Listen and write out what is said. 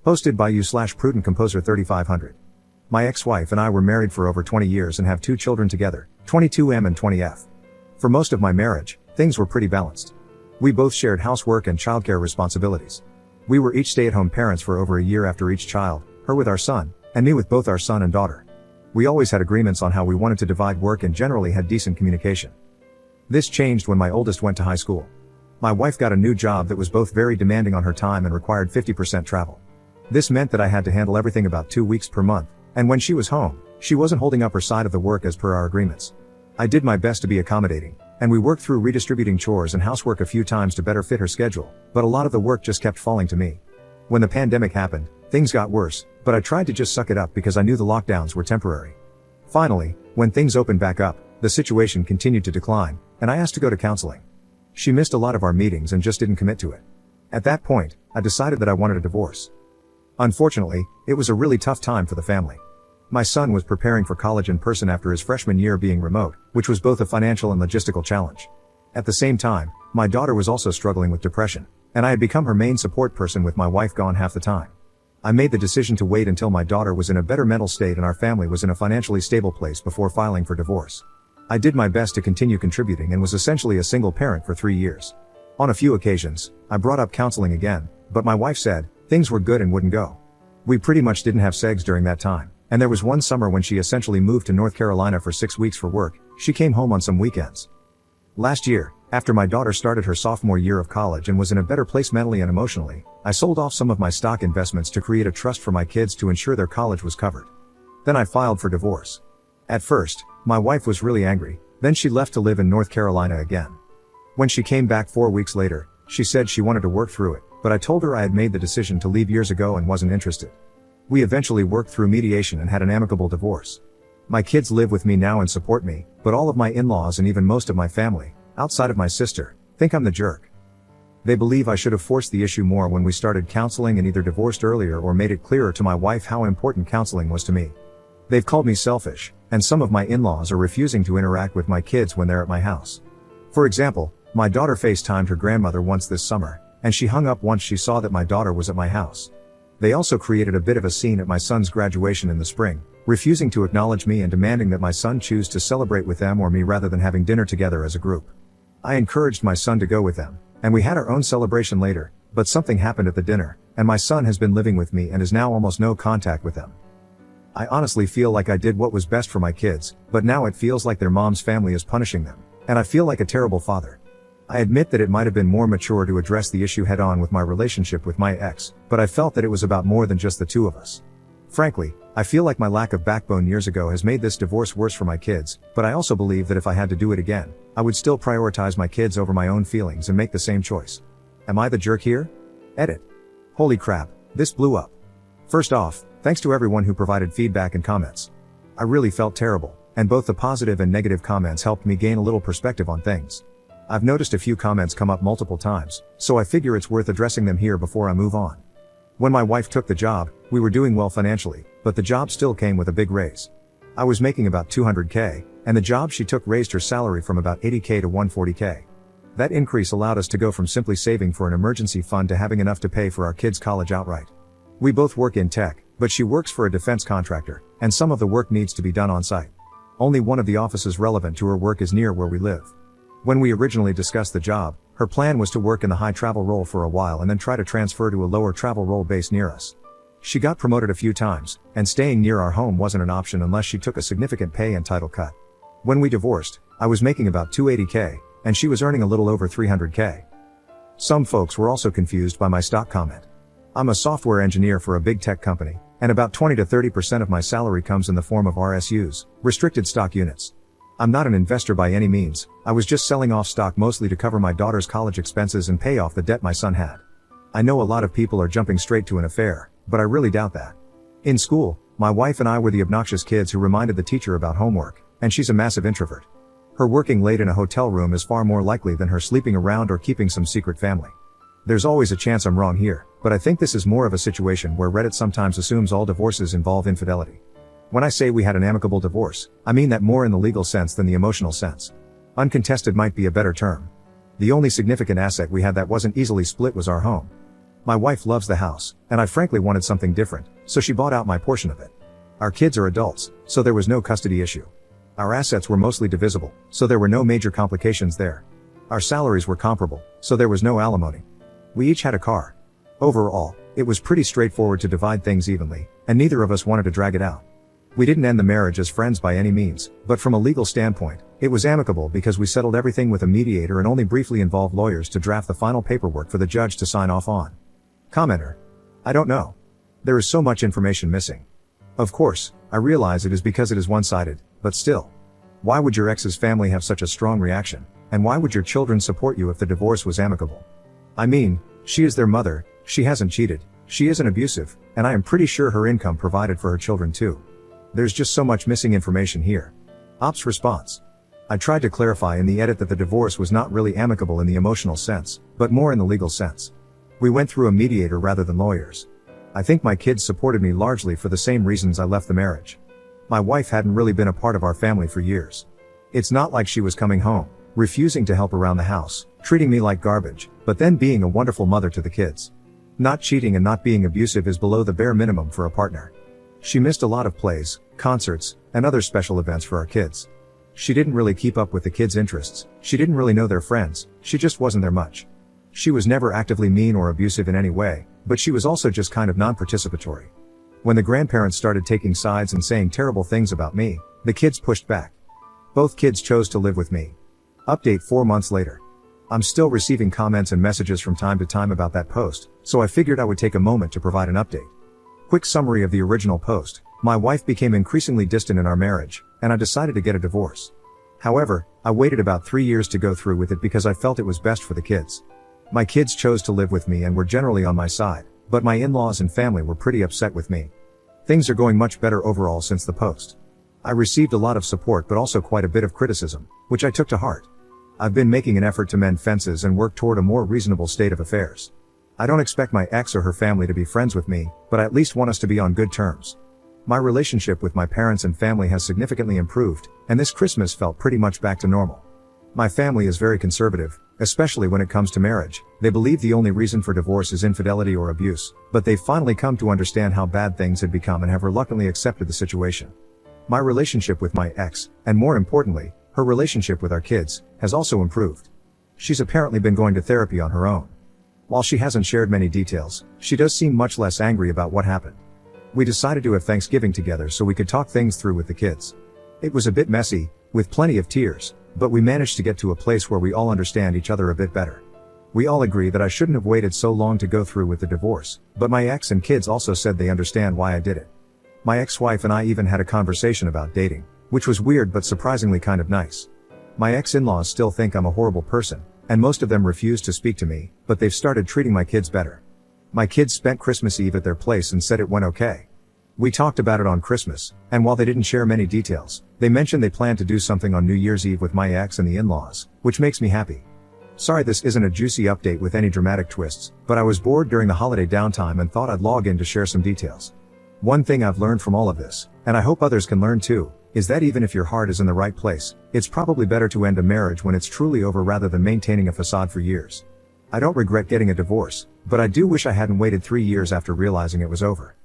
Hosted by you/Prudent Composer 3500. My ex-wife and I were married for over 20 years and have 2 children together, 22M and 20F. For most of my marriage, things were pretty balanced. We both shared housework and childcare responsibilities. We were each stay-at-home parents for over a year after each child, her with our son, and me with both our son and daughter. We always had agreements on how we wanted to divide work and generally had decent communication. This changed when my oldest went to high school. My wife got a new job that was both very demanding on her time and required 50% travel. This meant that I had to handle everything about 2 weeks per month, and when she was home, she wasn't holding up her side of the work as per our agreements. I did my best to be accommodating, and we worked through redistributing chores and housework a few times to better fit her schedule, but a lot of the work just kept falling to me. When the pandemic happened, things got worse, but I tried to just suck it up because I knew the lockdowns were temporary. Finally, when things opened back up, the situation continued to decline, and I asked to go to counseling. She missed a lot of our meetings and just didn't commit to it. At that point, I decided that I wanted a divorce. Unfortunately, it was a really tough time for the family. My son was preparing for college in person after his freshman year being remote, which was both a financial and logistical challenge. At the same time, my daughter was also struggling with depression, and I had become her main support person with my wife gone half the time. I made the decision to wait until my daughter was in a better mental state and our family was in a financially stable place before filing for divorce. I did my best to continue contributing and was essentially a single parent for 3 years. On a few occasions, I brought up counseling again, but my wife said, things were good and wouldn't go. We pretty much didn't have sex during that time, and there was one summer when she essentially moved to North Carolina for 6 weeks for work. She came home on some weekends. Last year, after my daughter started her sophomore year of college and was in a better place mentally and emotionally, I sold off some of my stock investments to create a trust for my kids to ensure their college was covered. Then I filed for divorce. At first, my wife was really angry, then she left to live in North Carolina again. When she came back 4 weeks later, she said she wanted to work through it, but I told her I had made the decision to leave years ago and wasn't interested. We eventually worked through mediation and had an amicable divorce. My kids live with me now and support me, but all of my in-laws and even most of my family, outside of my sister, think I'm the jerk. They believe I should have forced the issue more when we started counseling and either divorced earlier or made it clearer to my wife how important counseling was to me. They've called me selfish, and some of my in-laws are refusing to interact with my kids when they're at my house. For example, my daughter FaceTimed her grandmother once this summer, and she hung up once she saw that my daughter was at my house. They also created a bit of a scene at my son's graduation in the spring, refusing to acknowledge me and demanding that my son choose to celebrate with them or me rather than having dinner together as a group. I encouraged my son to go with them, and we had our own celebration later, but something happened at the dinner, and my son has been living with me and is now almost no contact with them. I honestly feel like I did what was best for my kids, but now it feels like their mom's family is punishing them, and I feel like a terrible father. I admit that it might have been more mature to address the issue head-on with my relationship with my ex, but I felt that it was about more than just the two of us. Frankly, I feel like my lack of backbone years ago has made this divorce worse for my kids, but I also believe that if I had to do it again, I would still prioritize my kids over my own feelings and make the same choice. Am I the jerk here? Edit. Holy crap, this blew up. First off, thanks to everyone who provided feedback and comments. I really felt terrible, and both the positive and negative comments helped me gain a little perspective on things. I've noticed a few comments come up multiple times, so I figure it's worth addressing them here before I move on. When my wife took the job, we were doing well financially, but the job still came with a big raise. I was making about $200K, and the job she took raised her salary from about $80K to $140K. That increase allowed us to go from simply saving for an emergency fund to having enough to pay for our kids' college outright. We both work in tech, but she works for a defense contractor, and some of the work needs to be done on site. Only one of the offices relevant to her work is near where we live. When we originally discussed the job, her plan was to work in the high travel role for a while and then try to transfer to a lower travel role based near us. She got promoted a few times, and staying near our home wasn't an option unless she took a significant pay and title cut. When we divorced, I was making about $280K, and she was earning a little over $300K. Some folks were also confused by my stock comment. I'm a software engineer for a big tech company, and about 20 to 30% of my salary comes in the form of RSUs, restricted stock units. I'm not an investor by any means, I was just selling off stock mostly to cover my daughter's college expenses and pay off the debt my son had. I know a lot of people are jumping straight to an affair, but I really doubt that. In school, my wife and I were the obnoxious kids who reminded the teacher about homework, and she's a massive introvert. Her working late in a hotel room is far more likely than her sleeping around or keeping some secret family. There's always a chance I'm wrong here, but I think this is more of a situation where Reddit sometimes assumes all divorces involve infidelity. When I say we had an amicable divorce, I mean that more in the legal sense than the emotional sense. Uncontested might be a better term. The only significant asset we had that wasn't easily split was our home. My wife loves the house, and I frankly wanted something different, so she bought out my portion of it. Our kids are adults, so there was no custody issue. Our assets were mostly divisible, so there were no major complications there. Our salaries were comparable, so there was no alimony. We each had a car. Overall, it was pretty straightforward to divide things evenly, and neither of us wanted to drag it out. We didn't end the marriage as friends by any means, but from a legal standpoint, it was amicable because we settled everything with a mediator and only briefly involved lawyers to draft the final paperwork for the judge to sign off on. Commenter: I don't know. There is so much information missing. Of course, I realize it is because it is one-sided, but still. Why would your ex's family have such a strong reaction, and why would your children support you if the divorce was amicable? I mean, she is their mother, she hasn't cheated, she isn't abusive, and I am pretty sure her income provided for her children too. There's just so much missing information here. Ops response: I tried to clarify in the edit that the divorce was not really amicable in the emotional sense, but more in the legal sense. We went through a mediator rather than lawyers. I think my kids supported me largely for the same reasons I left the marriage. My wife hadn't really been a part of our family for years. It's not like she was coming home, refusing to help around the house, treating me like garbage, but then being a wonderful mother to the kids. Not cheating and not being abusive is below the bare minimum for a partner. She missed a lot of plays, concerts, and other special events for our kids. She didn't really keep up with the kids' interests, she didn't really know their friends, she just wasn't there much. She was never actively mean or abusive in any way, but she was also just kind of non-participatory. When the grandparents started taking sides and saying terrible things about me, the kids pushed back. Both kids chose to live with me. Update 4 months later. I'm still receiving comments and messages from time to time about that post, so I figured I would take a moment to provide an update. Quick summary of the original post: my wife became increasingly distant in our marriage, and I decided to get a divorce. However, I waited about 3 years to go through with it because I felt it was best for the kids. My kids chose to live with me and were generally on my side, but my in-laws and family were pretty upset with me. Things are going much better overall since the post. I received a lot of support but also quite a bit of criticism, which I took to heart. I've been making an effort to mend fences and work toward a more reasonable state of affairs. I don't expect my ex or her family to be friends with me, but I at least want us to be on good terms. My relationship with my parents and family has significantly improved, and this Christmas felt pretty much back to normal. My family is very conservative, especially when it comes to marriage. They believe the only reason for divorce is infidelity or abuse, but they've finally come to understand how bad things had become and have reluctantly accepted the situation. My relationship with my ex, and more importantly, her relationship with our kids, has also improved. She's apparently been going to therapy on her own. While she hasn't shared many details, she does seem much less angry about what happened. We decided to have Thanksgiving together so we could talk things through with the kids. It was a bit messy, with plenty of tears, but we managed to get to a place where we all understand each other a bit better. We all agree that I shouldn't have waited so long to go through with the divorce, but my ex and kids also said they understand why I did it. My ex-wife and I even had a conversation about dating, which was weird but surprisingly kind of nice. My ex-in-laws still think I'm a horrible person, and most of them refuse to speak to me, but they've started treating my kids better. My kids spent Christmas Eve at their place and said it went okay. We talked about it on Christmas, and while they didn't share many details, they mentioned they planned to do something on New Year's Eve with my ex and the in-laws, which makes me happy. Sorry this isn't a juicy update with any dramatic twists, but I was bored during the holiday downtime and thought I'd log in to share some details. One thing I've learned from all of this, and I hope others can learn too, is that even if your heart is in the right place, it's probably better to end a marriage when it's truly over rather than maintaining a facade for years. I don't regret getting a divorce, but I do wish I hadn't waited 3 years after realizing it was over.